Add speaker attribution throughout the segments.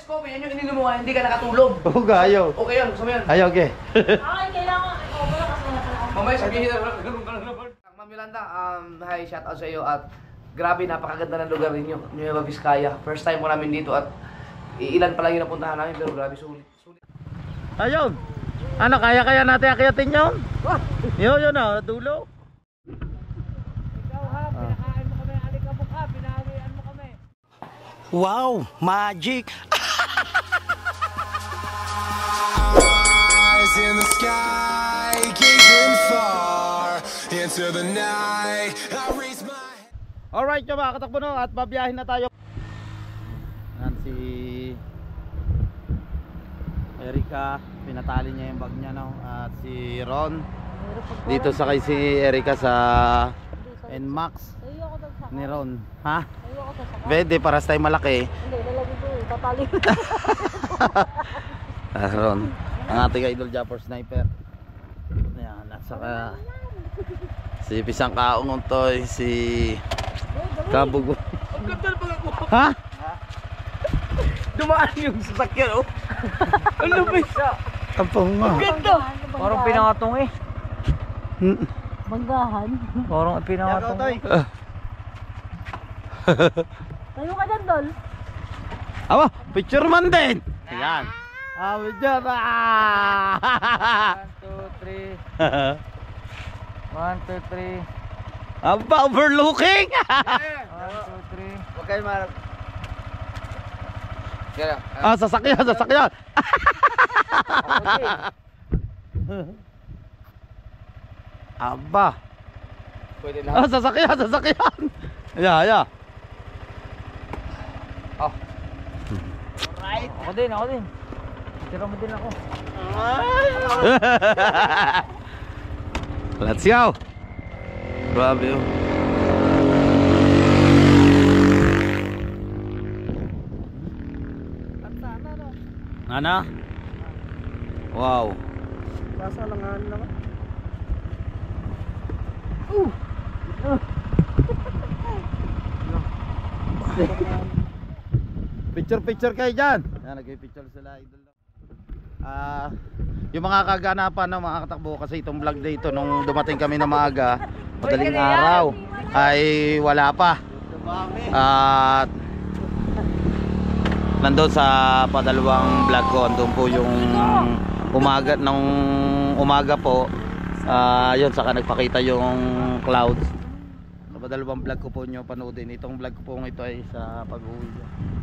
Speaker 1: Rolex coffee, yan yung ininom mo, hindi ka nakatulog.
Speaker 2: Oo, ayaw.
Speaker 1: Okay yan, gusto mo yan.
Speaker 2: Ayaw, okay.
Speaker 3: Ay, kailangan. Oh, wala kasi wala pala.
Speaker 1: Mamaya sabihin na, Ma'am Yolanda, hi, shout out sa iyo at grabe, napakaganda ng lugar ninyo, Nueva Vizcaya. First time po namin dito at ilan pa lang yung napuntahan namin pero grabe, sulit.
Speaker 2: Ayun. Ano, kaya natin akyatin yun? Yun, dulo.
Speaker 1: Ikaw ha, pinakain mo kami, alikabok ha, pinahawian mo kami.
Speaker 2: Wow, magic.
Speaker 4: Eyes in the sky, gazing far into the night. I raise my head.
Speaker 2: Alright, yung mga katakbo no, at babiyahin na tayo. Yan si Erika, pinatali niya yung bag niya no, at si Ron. Dito sakay si Erika sa NMAX ni Ron. Ha? Pwede, paras tayo malaki.
Speaker 3: Hindi, lalagay ko eh. Tatali.
Speaker 2: Ron, ang ating idol Japper Sniper. Yan, at saka si Pisang Kaong Untoy, si Kabugo.
Speaker 1: Ang ganda na pag ako.
Speaker 2: Ha?
Speaker 1: Dumaan yung sasakyan, oh. Ang lupit siya.
Speaker 2: Tampong nga.
Speaker 1: Ang ganda.
Speaker 5: Parang pinangatong eh.
Speaker 3: Banggahan.
Speaker 5: Parang pinangatong.
Speaker 3: Tayo ka dyan, Dol.
Speaker 2: Aba, picture man din. Yan. Picture.
Speaker 5: 1, 2, 3. 1, 2, 3.
Speaker 2: Aba, overlooking.
Speaker 5: 1, 2, 3.
Speaker 1: Huwag kayo marap. Kaya,
Speaker 2: Sasakyan. Aba.
Speaker 1: pwede lahat.
Speaker 2: Sasakyan. Yeah.
Speaker 1: Oh.
Speaker 5: Ako din. Tira mo din ako.
Speaker 2: Let's go. Grabe yun. Ano? Wow.
Speaker 1: Nasa langan naman.
Speaker 2: Picture kayo dyan. Yan, nag-picture sila idol. Yung mga kaganapan ng mga katakbo kasi itong vlog dito nung dumating kami na maaga, madaling araw ay wala pa. At nandun sa padalawang vlog ko, andun po yung umaga po. Yun, saka nagpakita yung clouds. Sa padalawang vlog ko po nyo panoodin. Itong vlog ko po ito ay sa pag-uwi.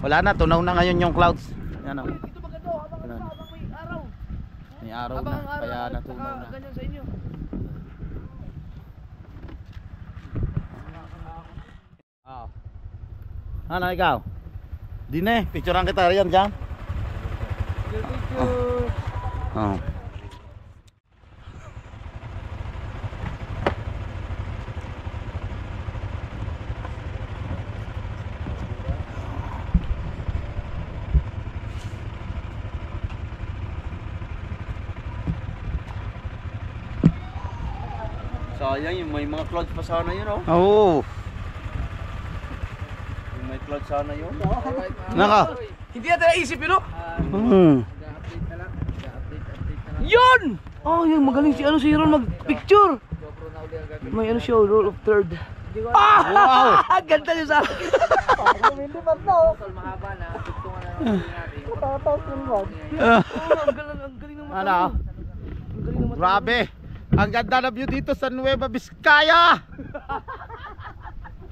Speaker 2: Wala na, tunaw na ngayon yung clouds. Yan o.
Speaker 1: Ito maganda, habang may araw.
Speaker 2: May araw na,
Speaker 1: Habang ang
Speaker 2: kaya
Speaker 1: araw,
Speaker 2: natunaw na.
Speaker 1: ganyan sa inyo.
Speaker 2: Ano ikaw? Di na picturean kita riyan dyan. Oh.
Speaker 5: Sayang yung may mga clouds pa sana yun oh.
Speaker 2: Oo.
Speaker 5: Yung may clouds sana yun.
Speaker 2: Naka.
Speaker 1: Hindi natin naisip yun, no?
Speaker 5: Update na lang.
Speaker 1: Yun! Oh, yung magaling si Ron mag-picture. May siya, rule of third.
Speaker 2: Wow!
Speaker 1: Ang ganda niyo sa akin.
Speaker 5: Mahaba na. Tugtungan na lang natin.
Speaker 1: Ang galing ng mata.
Speaker 2: Ano?
Speaker 1: Ang galing ng mata.
Speaker 2: Grabe. Ang ganda na view dito sa Nueva Vizcaya.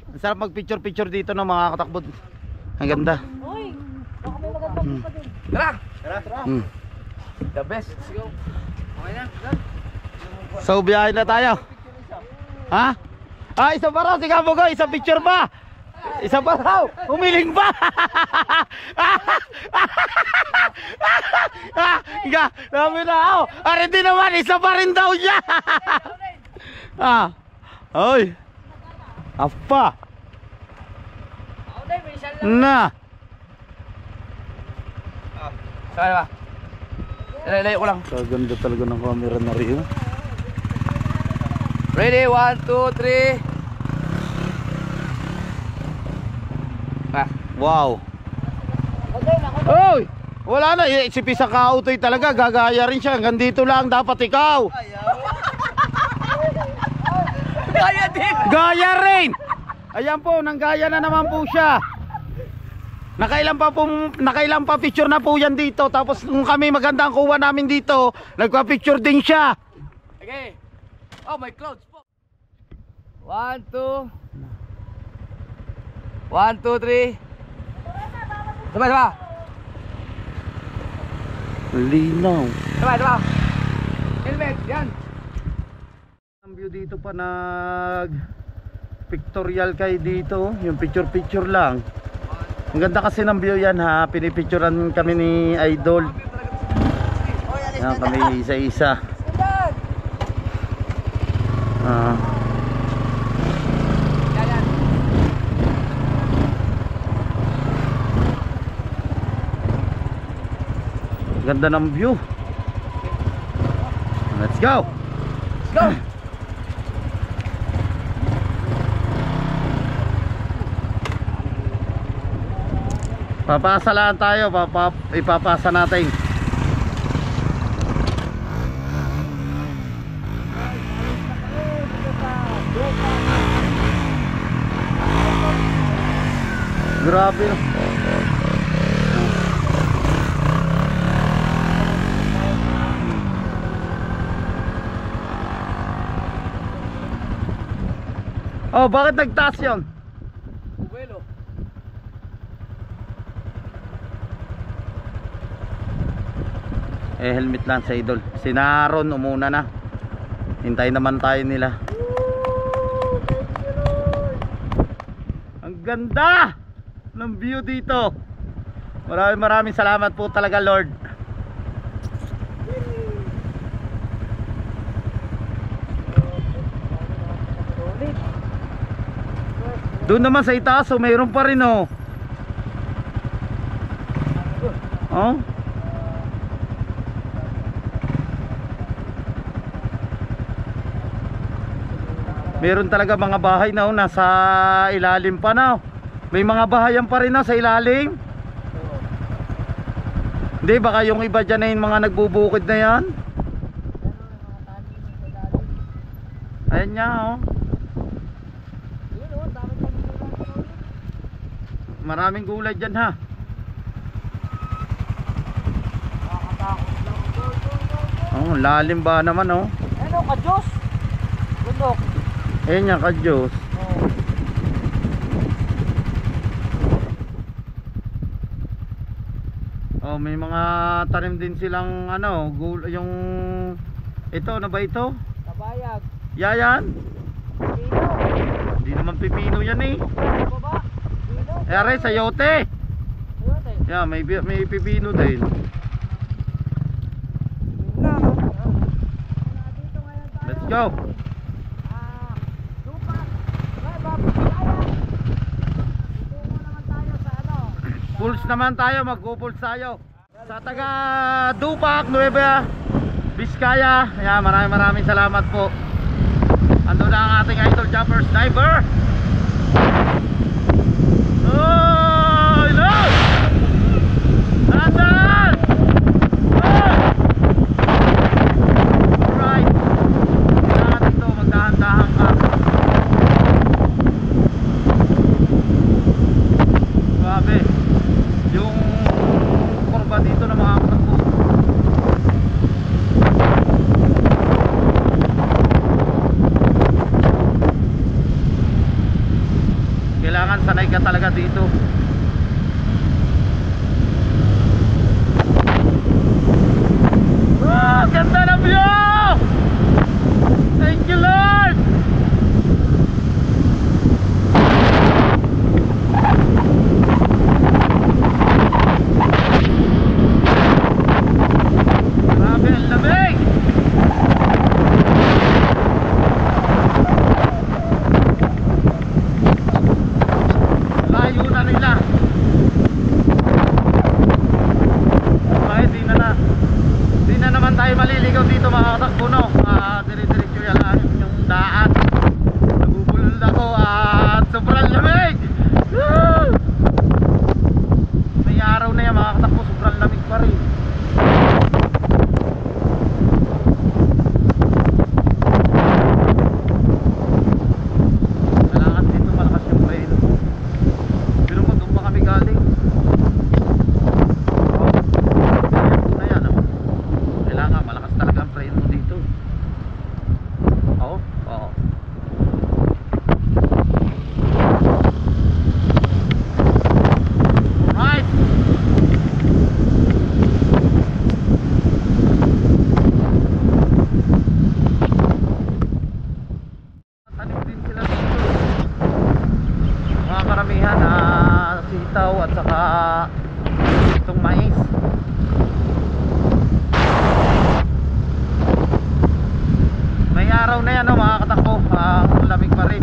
Speaker 2: Ang sarap mag-picture dito ng mga katakbod. Ang ganda.
Speaker 3: Uy, baka may magandang pa din.
Speaker 1: Tara!
Speaker 2: Hmm.
Speaker 1: The best. Let's go. Okay na.
Speaker 2: So biyahe na tayo. Ha? Isa pa raw, sige mo ko, isang picture pa. Isa pa raw, humiling pa. Dami na ako. Di naman, isa pa rin daw niya. Oy. Apa. Na.
Speaker 1: Saan ba? Layo ko lang.
Speaker 2: Kaganda talaga ng camera na rin.
Speaker 1: Ready? 1, 2, 3.
Speaker 2: Wow.
Speaker 3: Okay, ako.
Speaker 2: Oy! Wala na, si Pisa Kautoy talaga, gagaya rin siya. Hanggang dito lang, dapat ikaw.
Speaker 1: Kaya din!
Speaker 2: Gaya rin! Ayan po, nanggaya na naman po siya. Nakailan pa picture na po yan dito. Tapos nung kami magandang kuha namin dito, nagpa-picture din siya.
Speaker 1: Okay. Oh, my clouds po. 1, 2. 1, 2, 3. Sabay.
Speaker 2: Linaw.
Speaker 1: Sabay. Helmet, yan.
Speaker 2: Ang view dito pa nag pictorial kayo dito, yung picture lang. Ang ganda kasi ng view yan ha, pinipicturean kami ni Idol. Yan kami isa-isa. Ganda ng view. Let's go.
Speaker 1: Let's go.
Speaker 2: Papasa lang tayo, ipapasa natin. Grabe. Oh, bakit nagtaas yun?
Speaker 1: Buwelo.
Speaker 2: Helmet lang sa Idol. Si Naron umuna na. Hintay naman tayo nila. Ang ganda ng view dito. Maraming salamat po talaga, Lord. Doon naman sa itaas, mayroon pa rin oh. Oh. Meron talaga mga bahay na nasa ilalim pa na. May mga bahayan pa rin na sa ilalim. Hindi, baka yung iba dyan na yung mga nagbubukid na yan. Ayan niya oh. Maraming gulay dyan ha. Oh, lalim ba naman oh.
Speaker 5: Ano ka, Diyos? Bundok.
Speaker 2: Ayan niya ka Diyos. Oh, may mga tanim din silang ano, yung ito, ano ba ito?
Speaker 5: Kabayag.
Speaker 2: Yayan?
Speaker 5: Pino.
Speaker 2: Hindi naman pipino yan eh.
Speaker 5: Baba. Pino.
Speaker 2: Ere, sayote.
Speaker 5: Sayote.
Speaker 2: Yeah, may pipino din. Let's go. Pulse naman tayo, mag-pulse tayo. Sa taga Dupac, Nueva Vizcaya. Ayan, maraming salamat po. Ando na ang ating idol jumper sniper. Oh, look! Dahan-dahan! Alright. Kailangan dito, magdahan-dahan ka. Grabe. Yung kurba dito na makakatakbo. Kailangan sanay ka talaga dito. Wow, ganda na view! Thank you, Lord! Grabe, ang lamig! Layo na nila. sobrang lamig pa rin. Kailangan dito malakas yung preno. Pero mo doon pa kami galing. Na yan, oh. Kailangan malakas talaga ang preno dito. Oo, oo. Alright. Tanim din sila dito. Mga karamihan na sitaw at saka itong mais. May araw na yan, oh, mga katakbo. Ang lamig pa rin.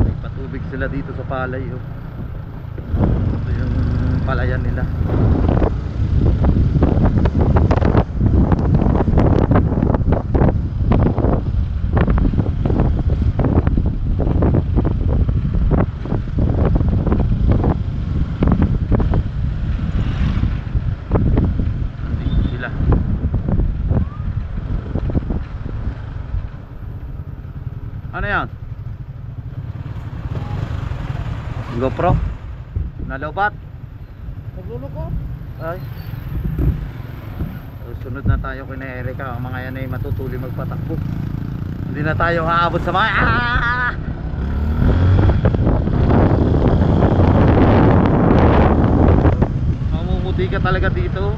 Speaker 2: May patubig sila dito sa palay, oh. Ito yung palayan nila. Nandito sila. Ano yan? GoPro? Nalobat?
Speaker 5: Nagluluko.
Speaker 2: Ay. Sunod na tayo kina Erika. Ang mga yan ay matutuli magpatakbo. Hindi na tayo haabot sa mga mamumuti ka talaga dito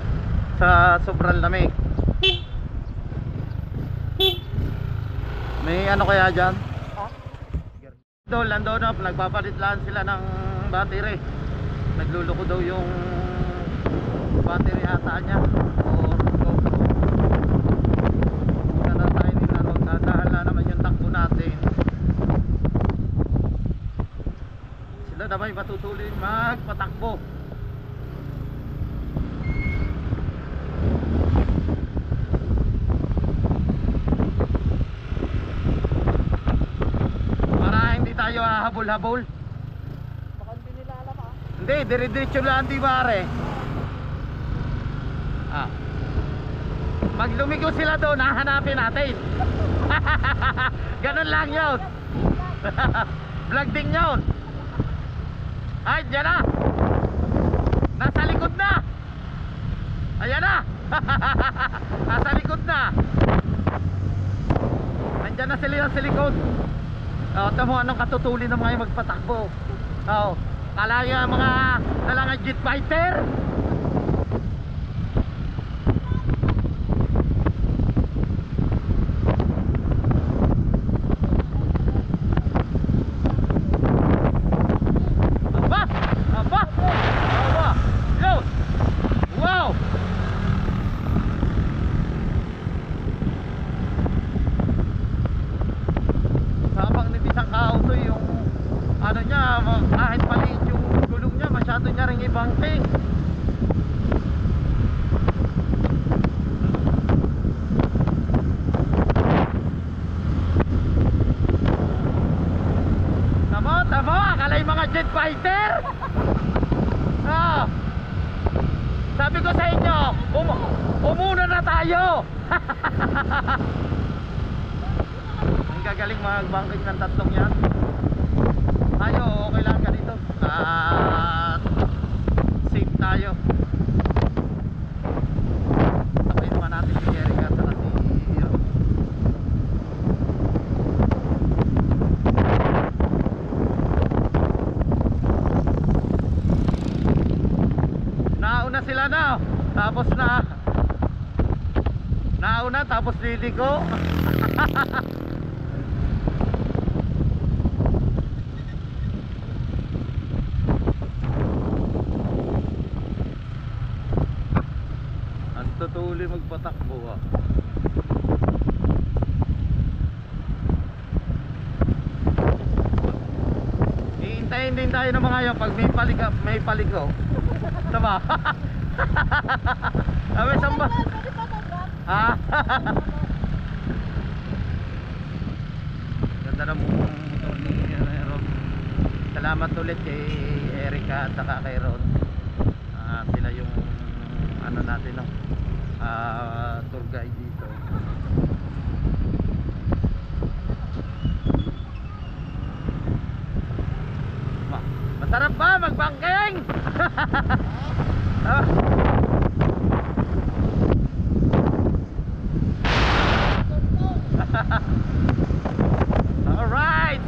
Speaker 2: sa sobrang lamig. May ano kaya dyan? Doon, nandun na, nagpapalit lang sila ng battery. Nagluluko daw yung battery ata niya. Or GoPro. Punta na tayo din na ron. Dahil na naman yung takbo natin. Sila naman matutuloy magpatakbo. Tayo habol-habol.
Speaker 5: Baka hindi nila alam ah.
Speaker 2: Hindi, dire-diretso lang di pare. Pag lumigo sila doon, hahanapin natin. Ganun lang yun. Vlog din yun. Ay, dyan na. Nasa likod na. Ayan na. Nasa likod na. Andyan na sila sa likod. Tamo anong katutuli ng mga magpatakbo. Kala yung mga nalangan jet fighter. Aba! Aba! Aba! Yo! Wow! Sabang nito isang auto yung ano niya, kahit maliit yung gulong niya, masyado niya ring ibangking. Tama, akala yung mga jet fighter. Sabi ko sa inyo, umuna na tayo. Ang gagaling magbangking ng tatlong yan. Tayo, okay lang ka dito. At safe tayo. Tapain naman natin si Erika at saka si Ron. Nauna sila na. Tapos nauna tapos liliko. Tutuloy magpatakbo ah. Iintayin din tayo ng mga yan pag may paligaw. Tama? Sabi samba. Ganda na motor Salamat ulit kay Erica at saka kay Ron. Sila yung ano natin, no? Tour guide dito. Masarap ba magbangkeng? Alright.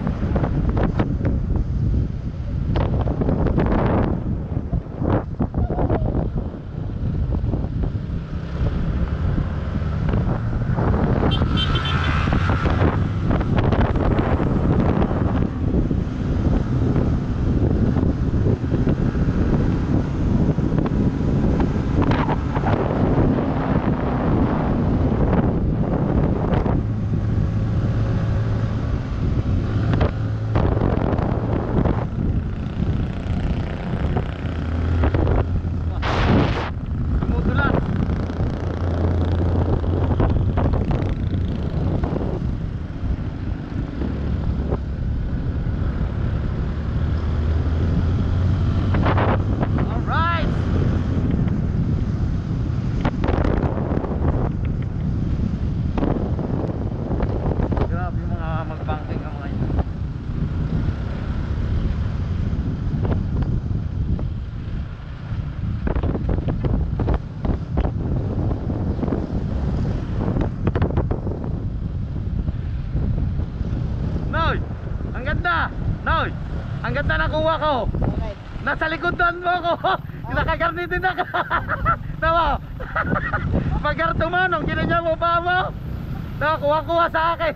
Speaker 2: Noy, ang ganda nakuha ko. Nasa likodan mo ako. Nakagarnitin ako. Tawa. Pagkar tumanong, ginanya mo pa mo. Kuha-kuha sa akin.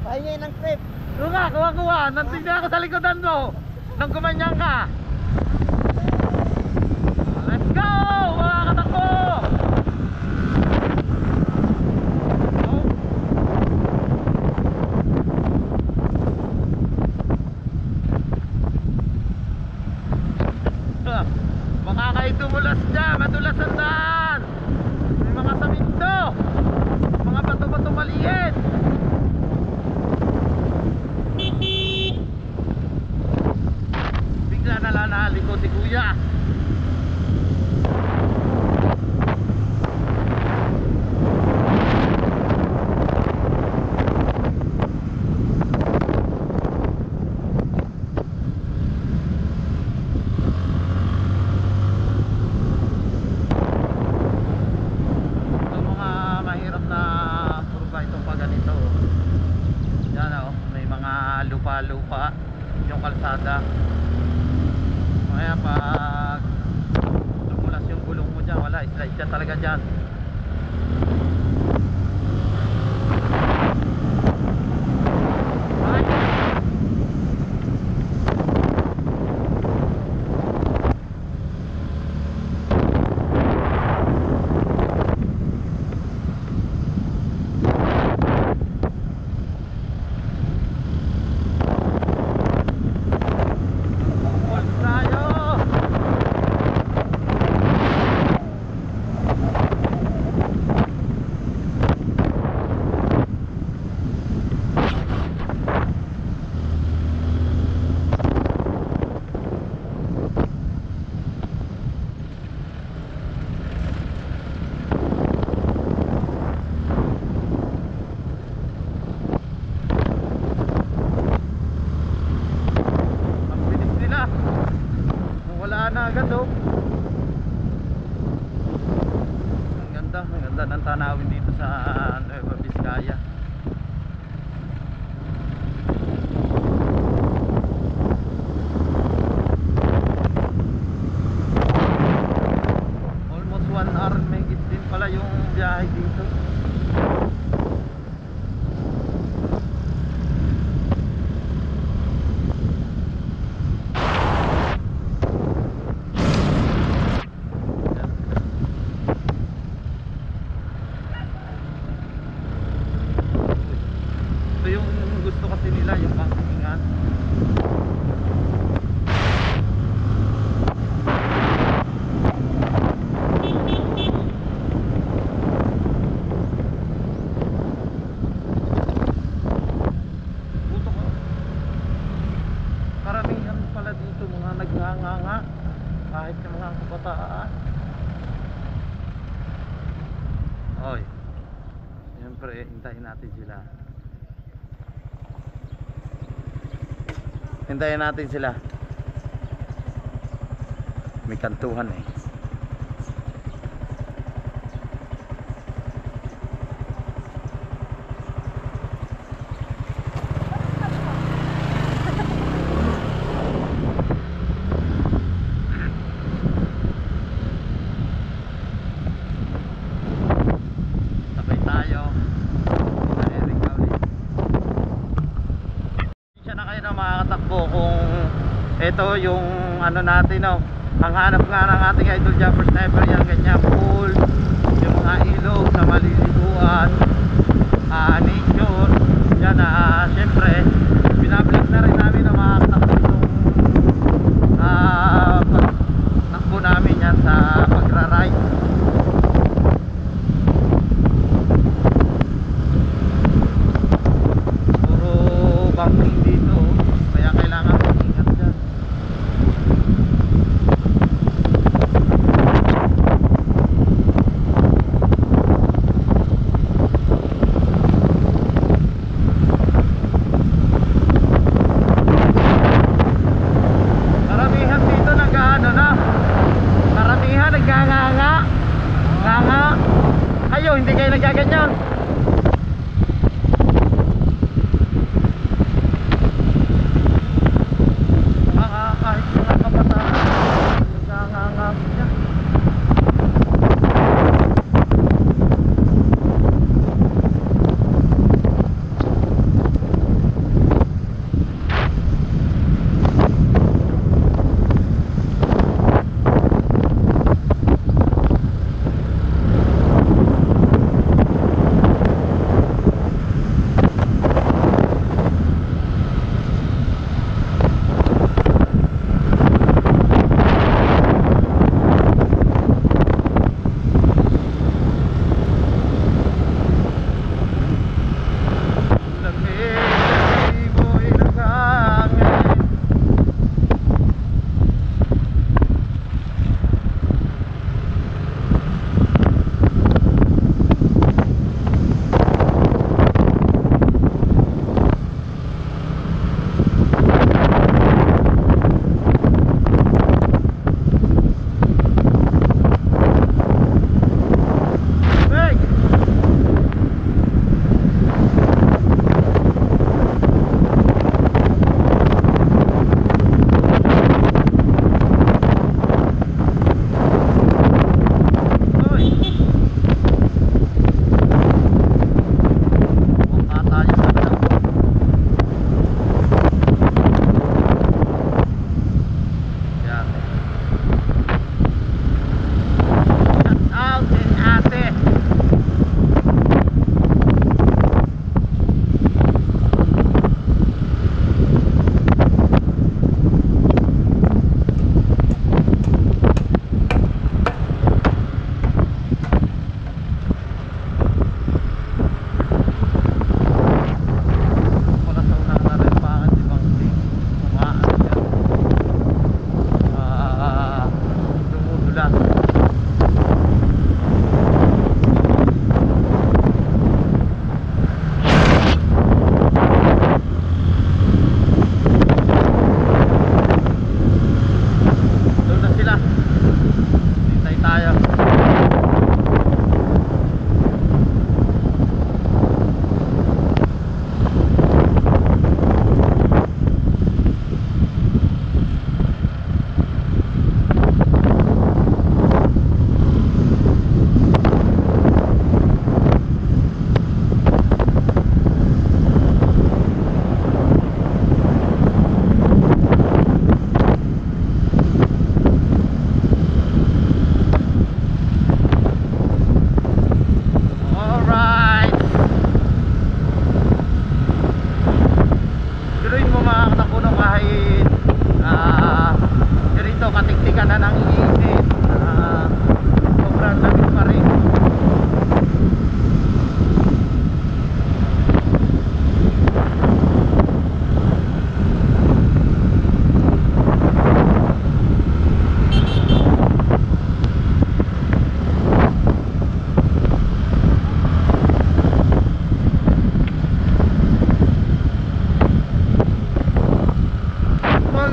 Speaker 5: Pahingi ng trip.
Speaker 2: Kuha-kuha. Nandito ako sa likodan mo. Nang kumanyang ka. Let's go, mga katakbo. Baka kayo tumulas dyan, madulas ang daan. May mga saminto, mga bato-bato maliit. Bigla na lang nahaliko si kuya. Lupa yung kalsada, kaya pag tumulas yung gulong mo dyan, wala, slide dyan talaga dyan. Agad oh. Ang ganda ng tanawin dito sa Nueva Vizcaya. Almost 1 hour may din pala yung biyahe dito. nga. Kahit yung mga kabataan. Oy. Siyempre, hintayin natin sila. Hintayin natin sila. May kantuhan eh. Sabay tayo. Sa Erika ulit. Siya na kayo na makakatakbo kung ito yung ano natin, no? Ang hanap nga ng ating idol jumper sniper, yung ganyan pool, yung mga ilog na maliliguan, nature yan. Syempre binablog na rin namin na makakatakbo itong pagtakbo namin yan sa pagra-ride. Puro bumping dito, kaya kailangan mag-ingat dyan.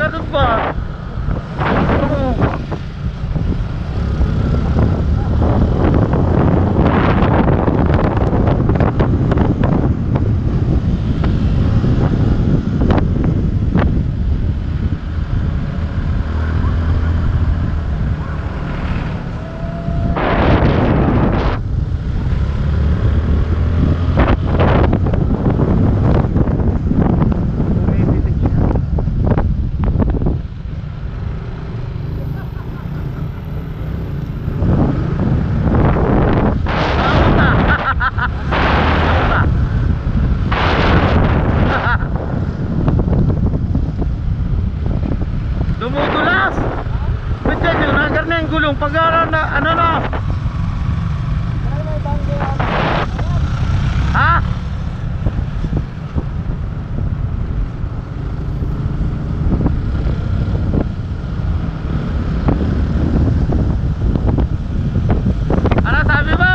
Speaker 2: doon pa. Oo. Dumudulas! Ba't yan yun? Hanggang na yung gulong. Pag na, ano na? Ha? Ano sabi mo?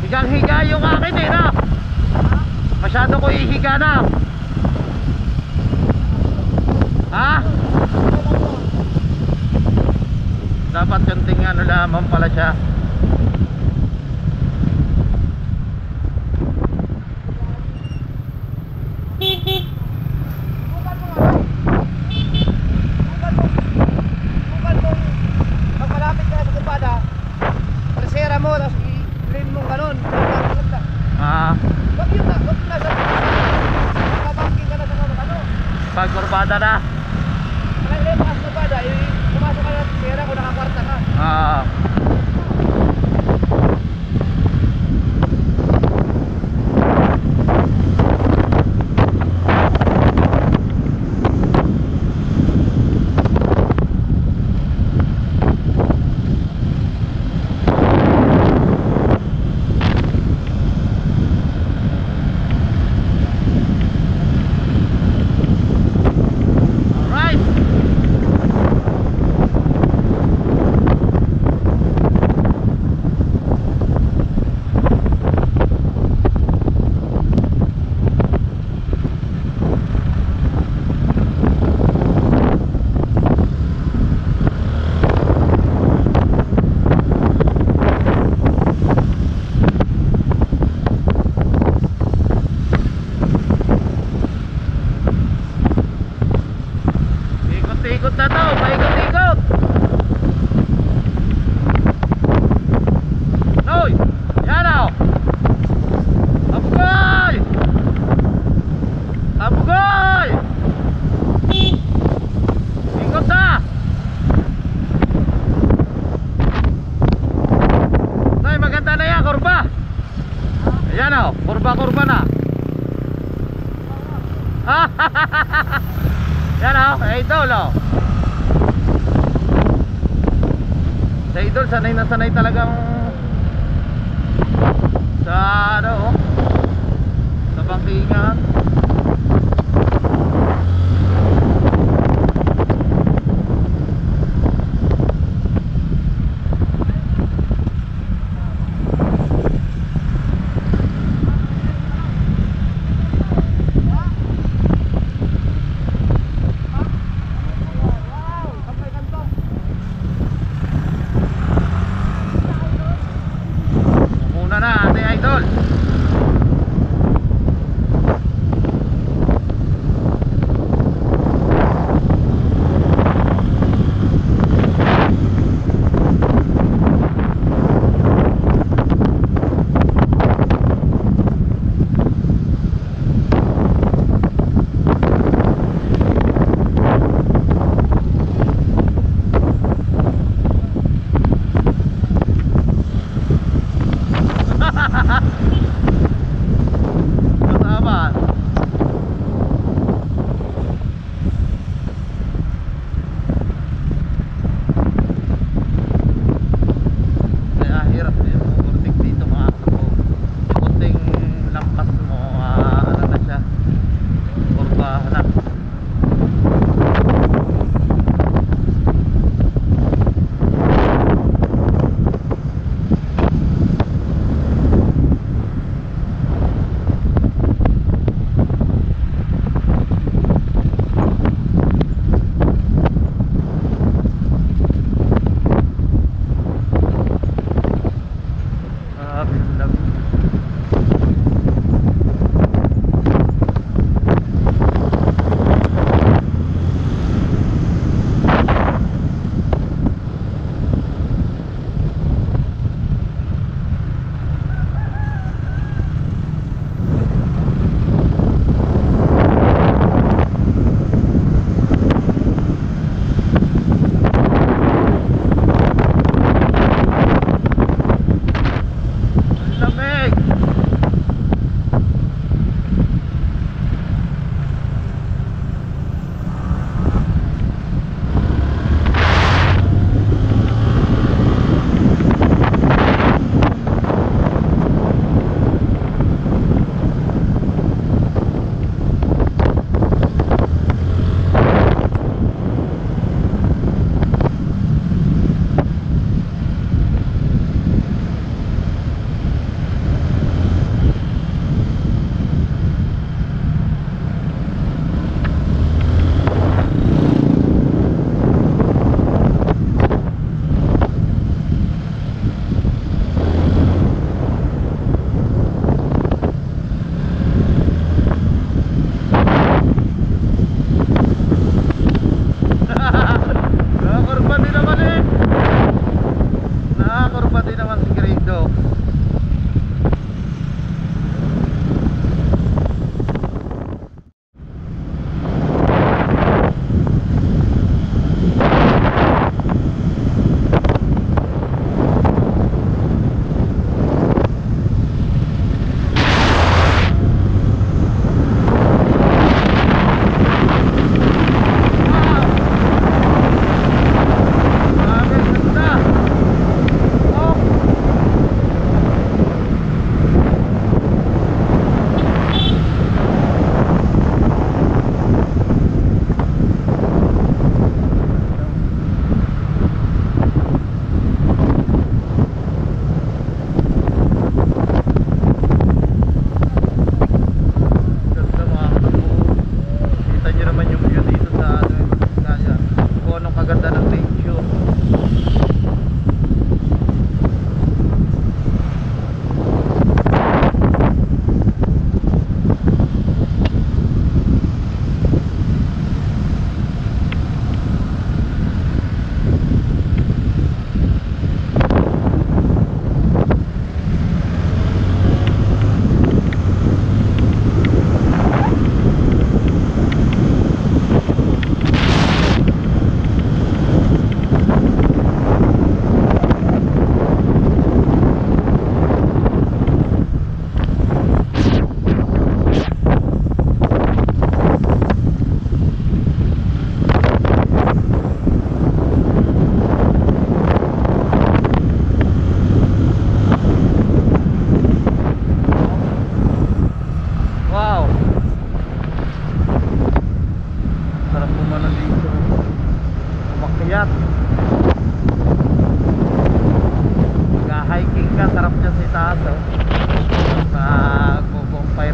Speaker 2: Higang-higa yung akin eh, no? Masyado ko ihiga na. Ha? Dapat kunting ano lamang pala siya.
Speaker 1: Pag malapit ka sa kumpana, presera mo, tapos i-clean mo ganun.
Speaker 2: Ah,
Speaker 1: Wag yun na, wag yun na. Nakabangking ka na sa mga ano.
Speaker 2: pag kurbada na.
Speaker 1: Kaya yung mga kumpana, pumasok ka na sa presera kung nakakwarta ka.
Speaker 2: Ah. Alright. Ikot-ikot na to, paikot-ikot. Hoy, yan o. Abugoy! Abugoy! Ikot na! Nay, maganda na yan, kurba. Ayan o, kurba-kurba na. Yan o, idol o. Sa idol, sanay na sanay talagang sa ano o, sa bangkingan. Muna na, ate idol.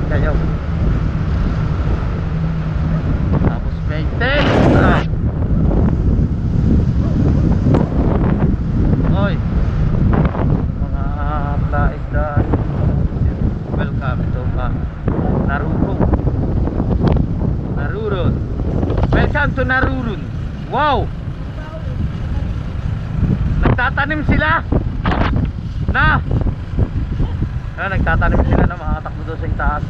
Speaker 2: kayo. Tapos maintenance. Oy, mga plaisdaan, welcome to Narurun. Welcome to Narurun. Wow, nagtatanim sila nagtatanim sila na makakatakbo doon sa taas.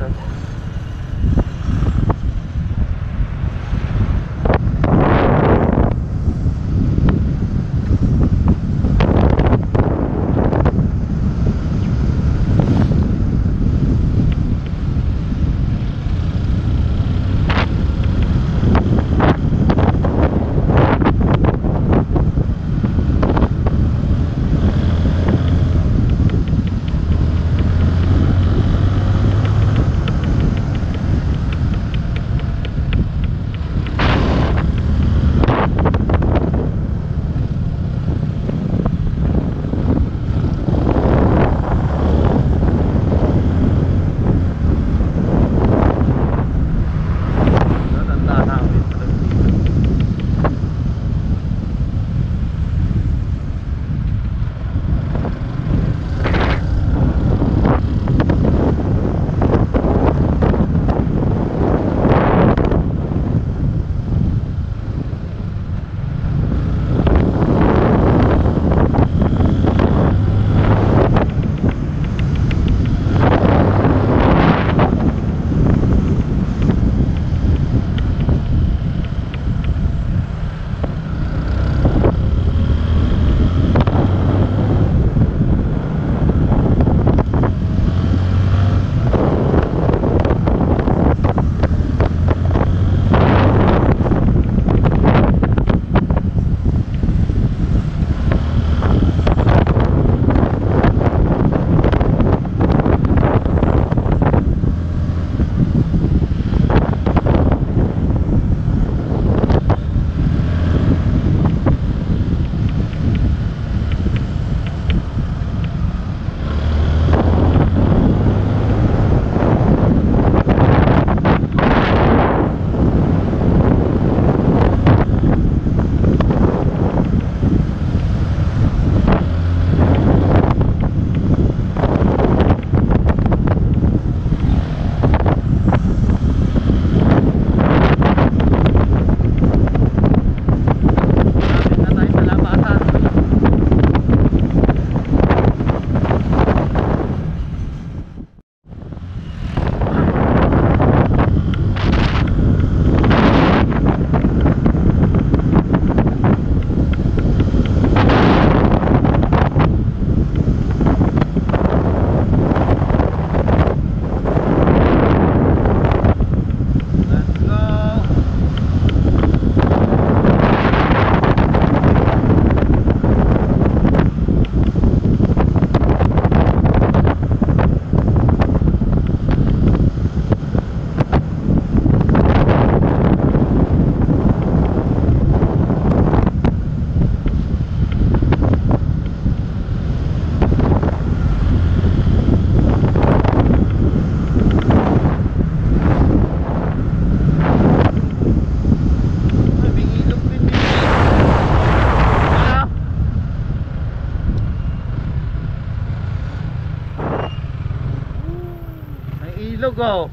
Speaker 2: Go.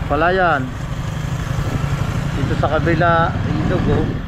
Speaker 2: Palayan. Dito sa kabila, ilog oh.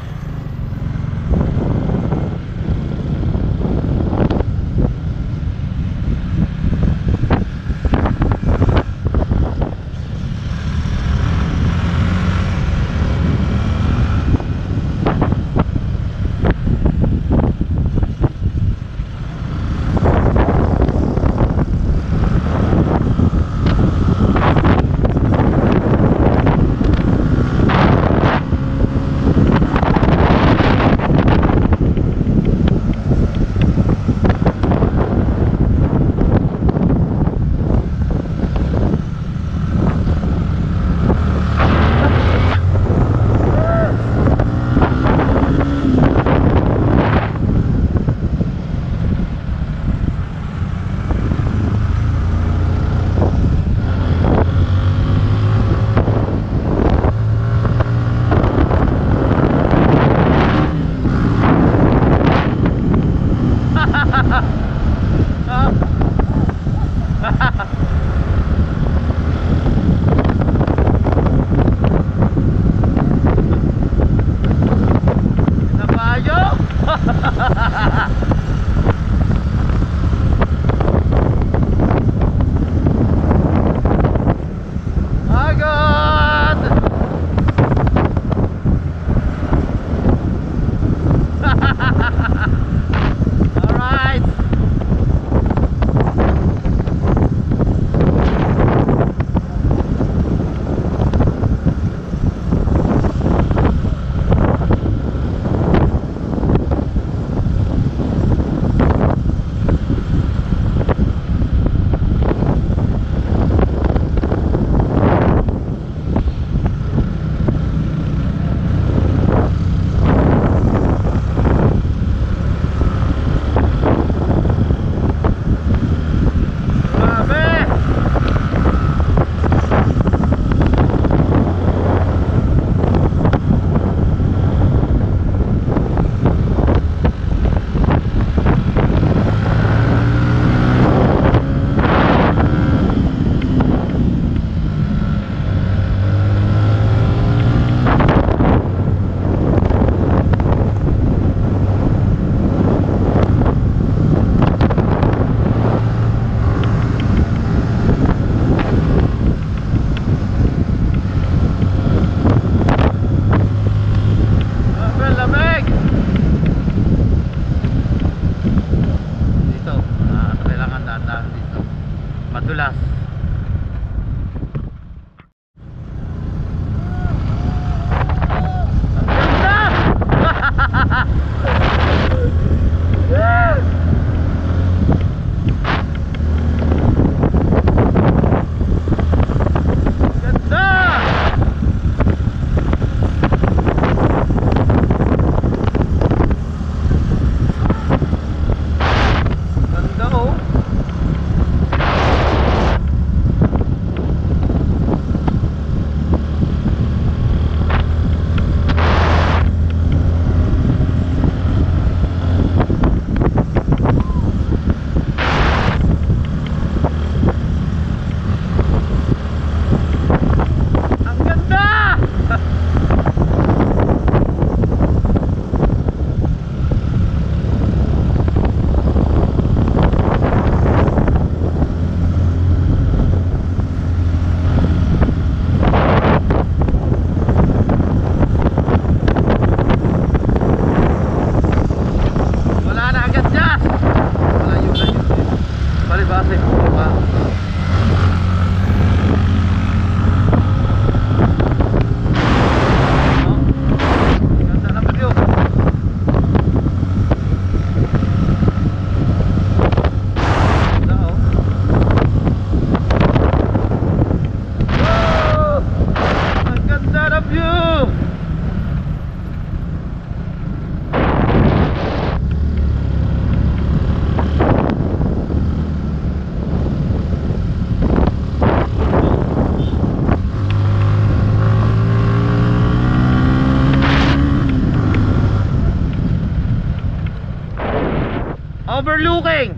Speaker 2: overlooking.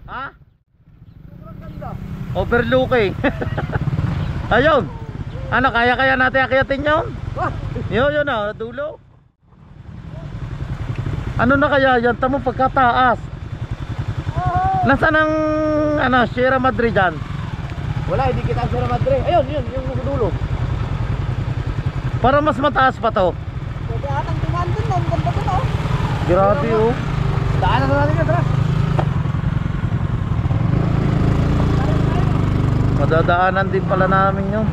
Speaker 2: Ha? Overlooking. Ayun. Ano, kaya natin akyatin yun? Yun na, dulo. Ano na kaya yan? Tamo pagkataas. Nasaan ang Sierra Madre dyan?
Speaker 1: Wala, hindi kita ang Sierra Madre. Ayun, yun, yung dulo.
Speaker 2: Para mas mataas pa to.
Speaker 3: Pwede atang dumaan dun, ang ganda dun oh.
Speaker 2: Grabe oh.
Speaker 1: Daanan na natin yun, tara.
Speaker 2: Madadaanan din pala namin yun.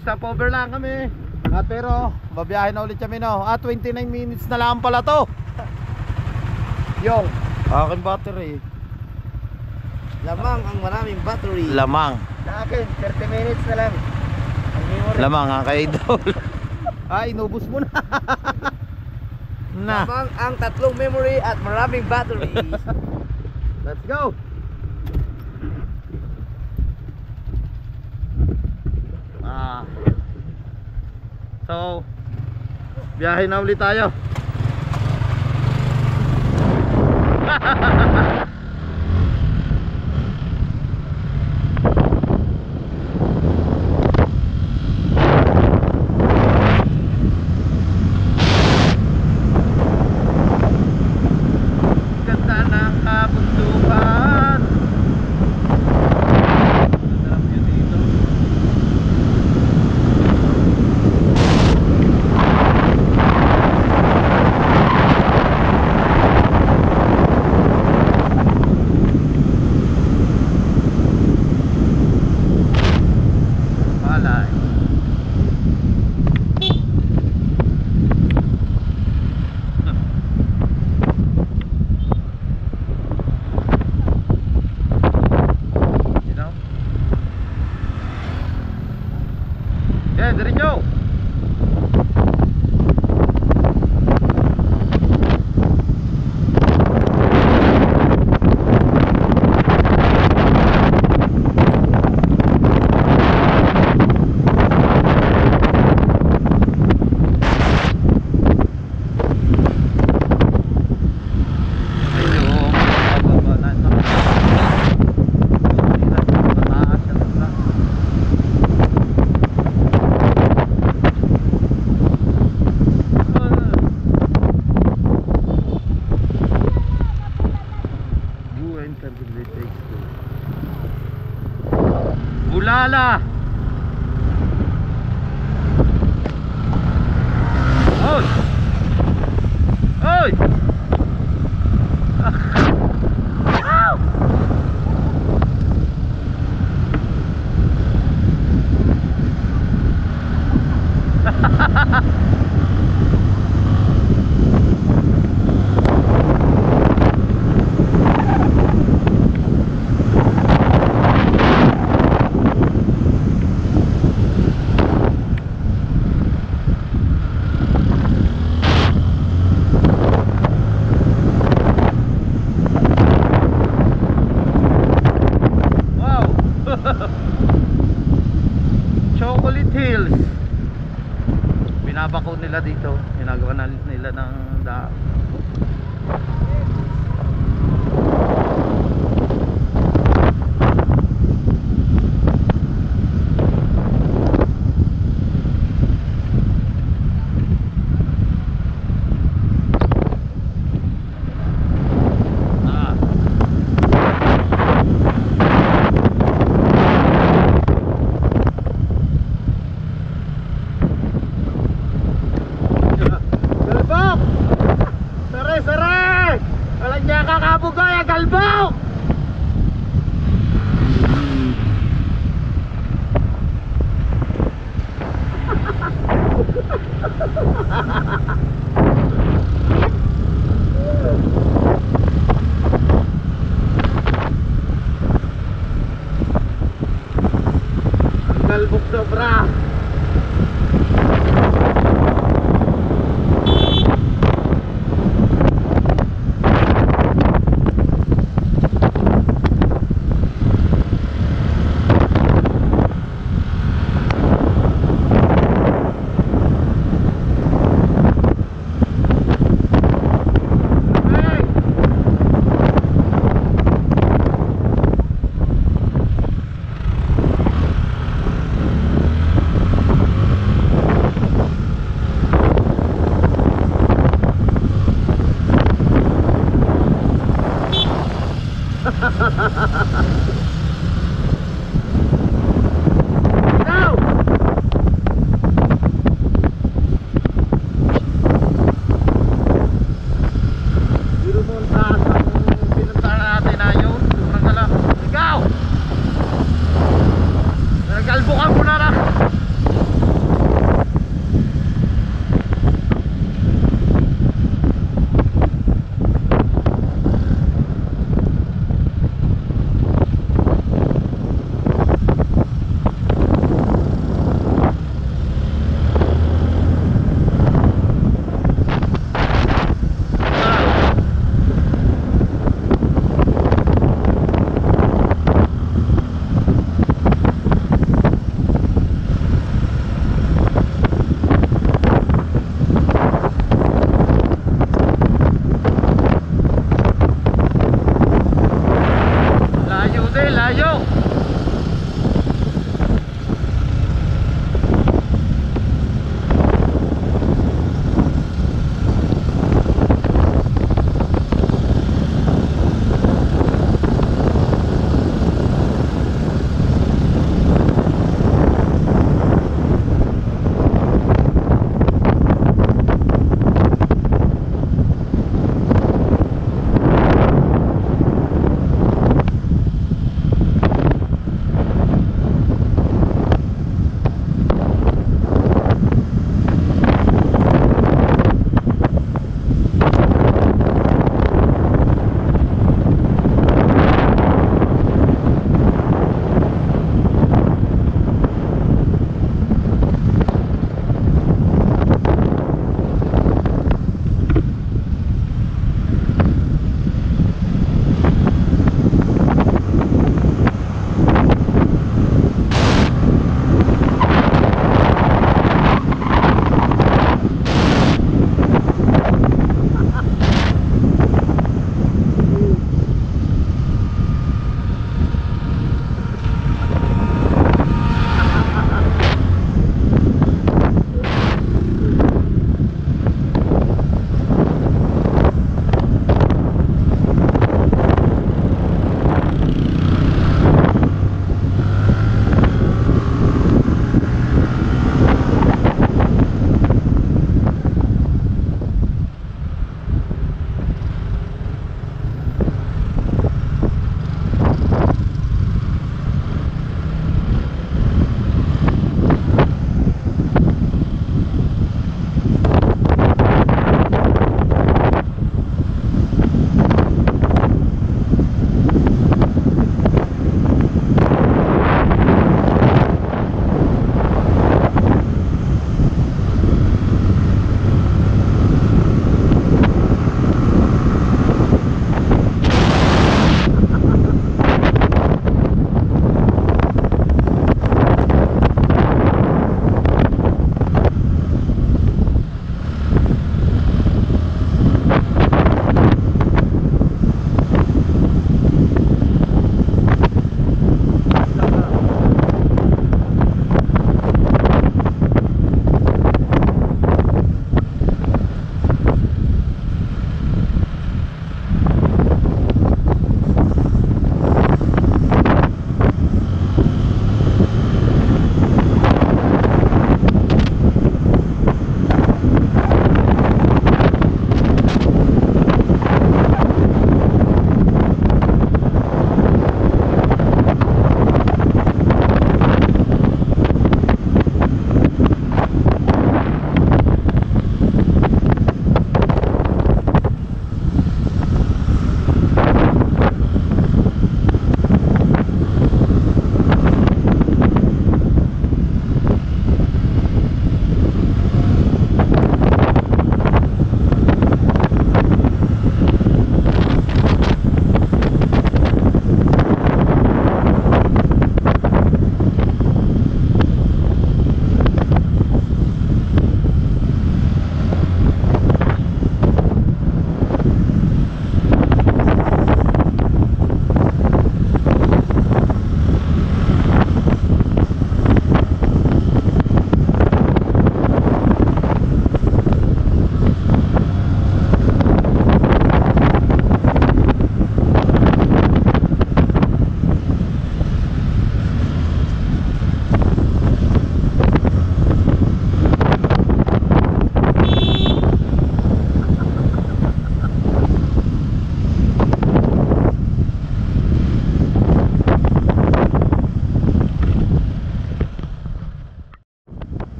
Speaker 2: Stop over lang kami. At pero babiyahin na ulit kami no. 29 minutes na lang pala to.
Speaker 1: Yung
Speaker 2: Akin battery.
Speaker 1: lamang ang maraming battery.
Speaker 2: Lamang.
Speaker 1: Sa akin, 30 minutes na lang. Ang memory.
Speaker 2: Lamang ang ka-idol. Inubos mo na. Na.
Speaker 1: Lamang ang 3 memory at maraming battery.
Speaker 2: Let's go. So biyahe na ulit tayo. Ganda ng kabundukan. Sarap yun dito. Diretso. Bulala. Oy. Oy. Ow. Chocolate Hills. Binabako nila dito. Ginagawa na nila ng daan. Galbao! Galbok sobra. Ikaw! Biro mo ang taas ang pinuntahan natin na yun. Sobrang gala. Ikaw! Nagkalbo ka muna na.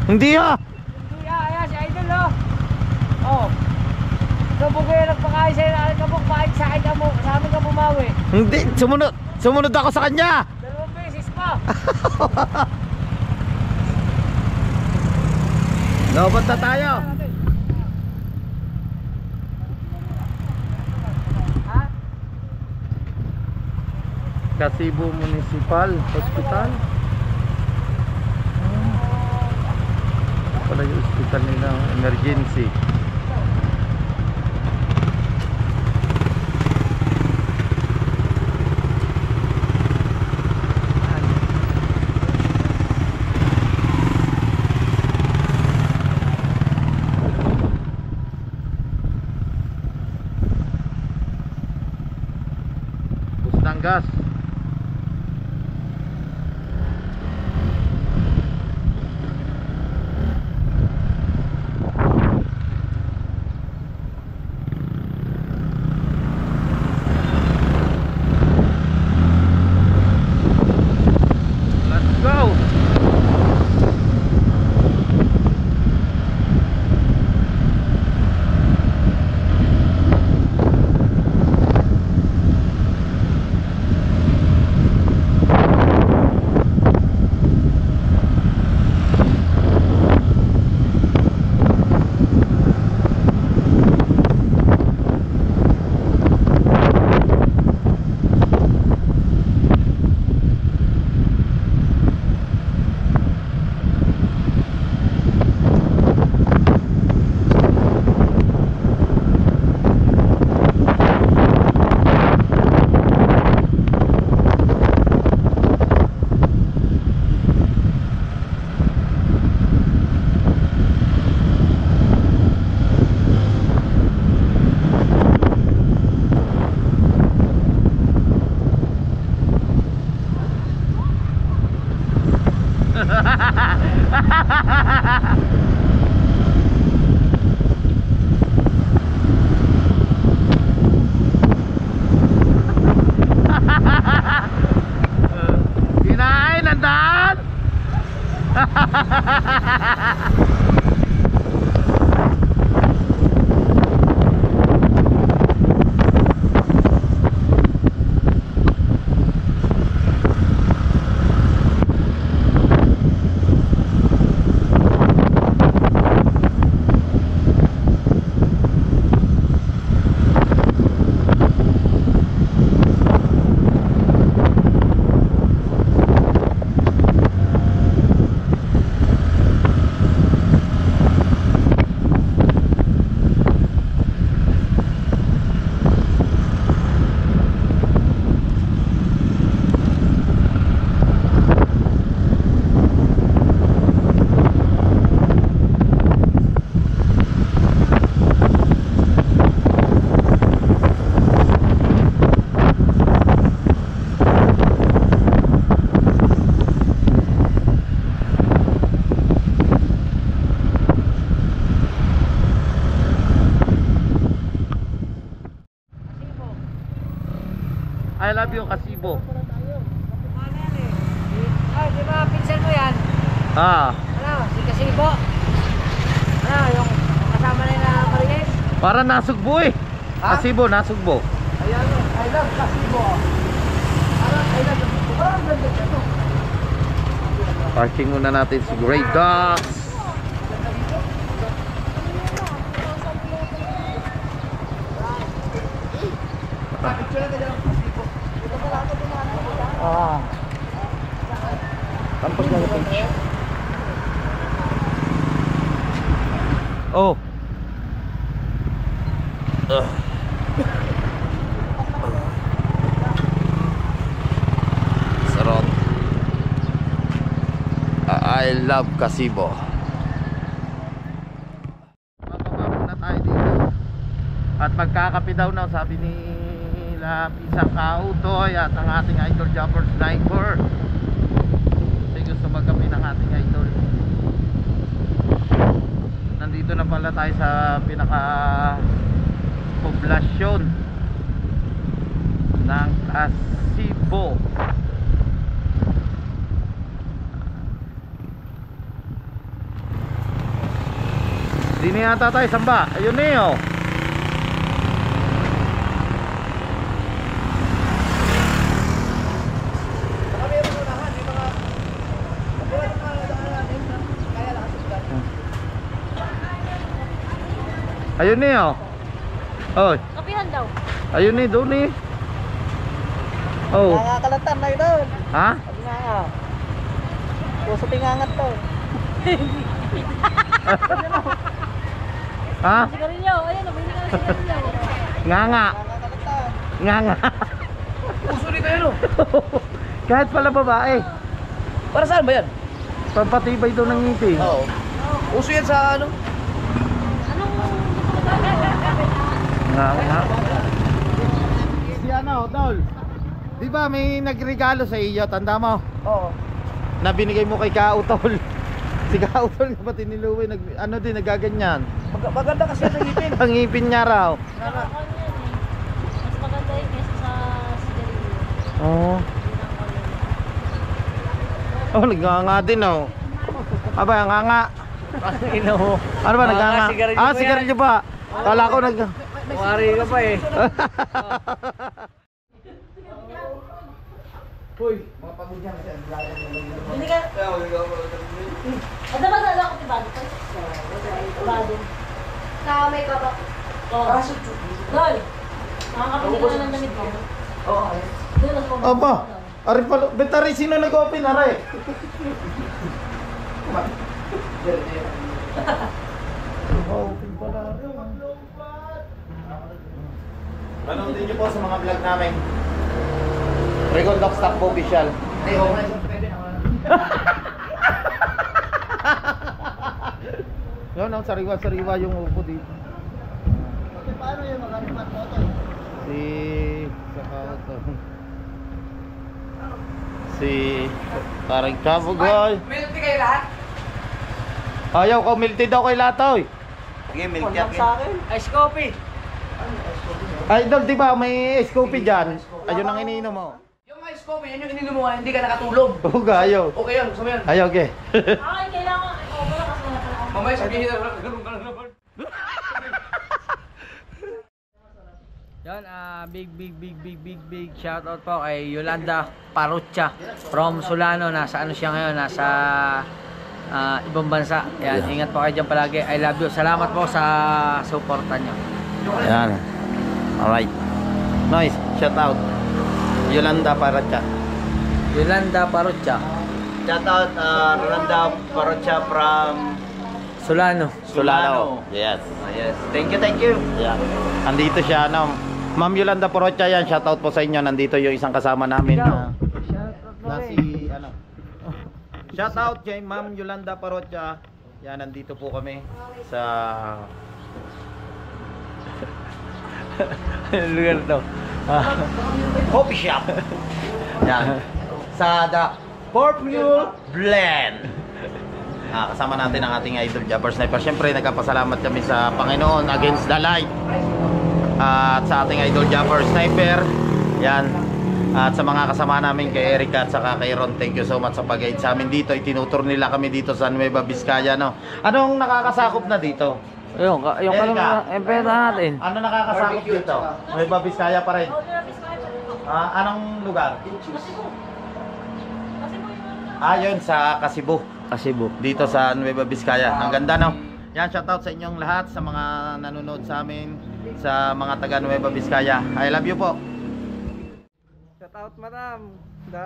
Speaker 2: Hindi ah.
Speaker 5: Hindi ayan si Idol oh. Oh. Kabog kayo nagpakain sa'yo, kabog pain sa akin ka mo, sa amin ka bumawi.
Speaker 2: Hindi, sumunod ako sa kanya.
Speaker 5: 2 beses pa.
Speaker 2: Lobot na tayo.
Speaker 5: Ha?
Speaker 2: Kasibo Municipal Hospital. Pala yung hospital nila, emergency. Bus ng gas. Let's go. Kinain ang daan. I love you, Kasibo.
Speaker 5: Ano yan eh? Ay, di ba pinsan mo yan?
Speaker 2: Ah,
Speaker 5: Ano, si Kasibo? Ano, yung kasama na na Marites?
Speaker 2: para nasugbo eh.
Speaker 1: Ha?
Speaker 2: Kasibo, nasugbo.
Speaker 1: Ayan, I love Kasibo. Parang I love Kasibo. Parang ganda ito.
Speaker 2: Parking muna natin si Grey Docks.
Speaker 1: Picture na tayo ng Kasibo.
Speaker 5: Oo.
Speaker 2: Campus na page. Oh. Sarot. I love Kasibo. Mababa muna tayo dito. At magkakape daw na, sabi ni Pisang Kautoy at ang ating idol Jumper Sniper. Kasi gusto magkape ng ating idol. Nandito na pala tayo sa pinaka poblasyon ng Kasibo. Di na yata tayo, samba. Ayun na yun. Ayun na yun. Oy.
Speaker 3: Kapihan daw.
Speaker 2: Ayun eh, doon eh. Oh.
Speaker 3: Nangakalatan na idol.
Speaker 2: Ha?
Speaker 3: Sabi nga. Puso tingangat to.
Speaker 2: Ha?
Speaker 3: Sigarilyo. Ayun, nabili ka ng sigarilyo.
Speaker 2: Nga nga.
Speaker 3: Nangakalatan.
Speaker 2: Nga nga.
Speaker 1: Puso dito yun, oh.
Speaker 2: Kahit pala babae.
Speaker 1: Para saan ba yan?
Speaker 2: Pampatibay daw ng ngiti.
Speaker 1: Oo. Uso yan sa ano?
Speaker 2: Nga nga. Si ano, Tol? Di ba may nagregalo sa iyo, tanda mo?
Speaker 1: Oo.
Speaker 2: Na binigay mo kay Kautol. Si Kautol ba tiniluwi, ano din, nagaganyan.
Speaker 1: Maganda kasi sa ngipin.
Speaker 2: Ang ngipin niya raw.
Speaker 3: Mas maganda yun kaysa sa sigarilyo.
Speaker 2: Oo. Oh, nagnganga din oh. Aba, nganga.
Speaker 1: Ino mo.
Speaker 2: Ano ba, nagnganga?
Speaker 1: sigarilyo
Speaker 2: Ah,
Speaker 1: ba yan?
Speaker 2: sigarilyo ba? Kala ko nag...
Speaker 1: Wari ka pa eh. Hoy, mga pagudyan kasi ang lahat ng
Speaker 3: Hindi ka. Ano ba nala ko tibado pa? Tibado. Sa may kabak. Oo. Dol. Makakapili ka na ng damit mo.
Speaker 1: Oo.
Speaker 3: Doon ako.
Speaker 2: Aba, ari pala, betari sino nag-open, aray? Open pala. Panoodin niyo po sa mga vlog namin. Recon Doc Stock po official.
Speaker 1: Ay, oo. Pwede na.
Speaker 2: Yun, ang sariwa-sariwa yung upo dito.
Speaker 3: Paano yung makalipat mo ito?
Speaker 2: Si... Saka ito. Si... Parang kabugoy.
Speaker 1: Milk tea kayo lahat?
Speaker 2: Ayaw ko, milk tea daw kay Latoy.
Speaker 1: Sige, milk
Speaker 3: Kontak sa akin.
Speaker 5: Ice coffee.
Speaker 2: Idol, di ba may Scoopy dyan? Ayun ang iniinom mo.
Speaker 1: Yung ice coffee, yan yung ininom mo, hindi ka nakatulog.
Speaker 2: Huga, ayaw.
Speaker 1: Okay yun, gusto mo yan.
Speaker 2: Ayaw, okay.
Speaker 3: Ay, kailangan. Ikaw ba lang kasi wala pala ako.
Speaker 1: Mamaya sabihin na, ganun ka na naman.
Speaker 5: Yan, big shoutout po kay Yolanda Parucha from Solano. Nasa ano siya ngayon, nasa ibang bansa. Yan, ingat po kayo dyan palagi. I love you. Salamat po sa suporta nyo.
Speaker 2: Ayan. Alright. Nice. Shout out. Yolanda Paracha.
Speaker 5: Yolanda Parucha,
Speaker 2: Shout out Yolanda Paracha from
Speaker 5: Solano.
Speaker 2: Solano. Yes.
Speaker 1: Yes, thank you.
Speaker 2: Yeah. Andito siya, ano. Ma'am Yolanda Paracha yan. Shout out po sa inyo. Nandito yung isang kasama namin na si ano. Shout out kay Ma'am Yolanda Paracha. Yan, nandito po kami sa
Speaker 5: Lugar to.
Speaker 2: coffee shop. Yan. Sa The Formula Blend. Kasama natin ang ating idol Jabber Sniper. Siyempre, nagpapasalamat kami sa Panginoon against the light. At sa ating idol Jabber Sniper. Yan. At sa mga kasama namin kay Erica at saka kay Ron, thank you so much sa pag-guide sa amin dito. Itinutur nila kami dito sa Nueva Vizcaya, no? Anong nakakasakop na dito?
Speaker 5: Yung
Speaker 2: Erika.
Speaker 5: empera natin.
Speaker 2: Ano nakakasakop dito? Nueva Vizcaya pa rin. Anong lugar? Yun sa Kasibu.
Speaker 5: Kasibu.
Speaker 2: Dito sa Nueva Vizcaya. Ang ganda, no? Yan, shoutout sa inyong lahat, sa mga nanonood sa amin, sa mga taga Nueva Vizcaya. I love you po.
Speaker 6: Shout out madam. Da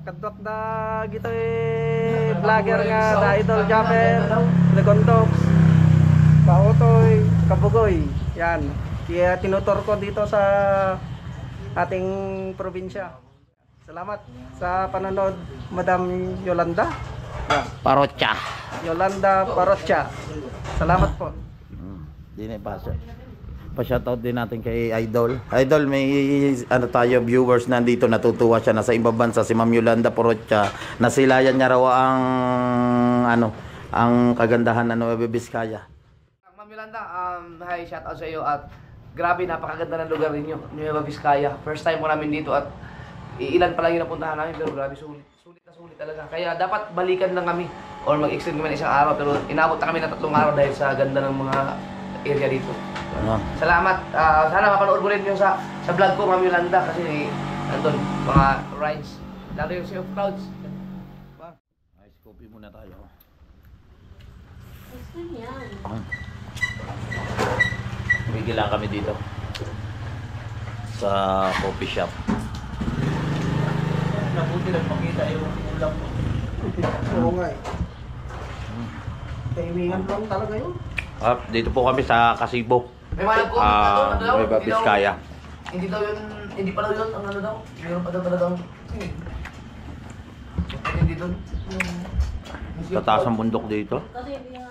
Speaker 6: kadwak da gito vlogger nga da idol Japper, Legondox, Pautoy, Kabugoy. Yan. Kaya tinutor ko dito sa ating probinsya. Salamat sa panonood, Madam Yolanda.
Speaker 2: Parocha.
Speaker 6: Yolanda Parocha. Salamat po.
Speaker 2: Di na pa-shoutout din natin kay Idol. Idol, may ano tayo viewers nandito, natutuwa siya, nasa ibang bansa si Ma'am Yolanda Parocha. Nasilayan niya raw ang ano, ang kagandahan ng Nueva Vizcaya.
Speaker 1: Ma'am Yolanda, hi, shout out sa iyo at grabe, napakaganda ng lugar ninyo, Nueva Vizcaya. First time ko namin dito at ilan pa lang yung napuntahan namin pero grabe, sulit na sulit talaga. Kaya dapat balikan lang kami or mag-extend kami ng isang araw, pero inabot na kami ng 3 araw dahil sa ganda ng mga area dito.
Speaker 2: Ano?
Speaker 1: Salamat. Sana mapanood mo rin yung sa vlog ko, Ma'am Yolanda, kasi nandun mga rides. Lalo yung Sea of Clouds.
Speaker 2: Ice coffee muna tayo.
Speaker 3: Gusto niyan.
Speaker 2: Bigil lang kami dito sa coffee shop.
Speaker 6: Nabuti lang makita yung ulam mo. Oo nga eh. Timingan lang talaga yun.
Speaker 2: Dito po kami sa Kasibo.
Speaker 1: May mga nag-comment na daw.
Speaker 2: Nueva
Speaker 1: hindi daw-
Speaker 2: Vizcaya.
Speaker 1: Hindi daw yun, hindi pa daw yun, ang ano daw. Meron pa daw talagang, hindi doon.
Speaker 2: Tataas ang bundok dito.
Speaker 3: Kasi hindi nga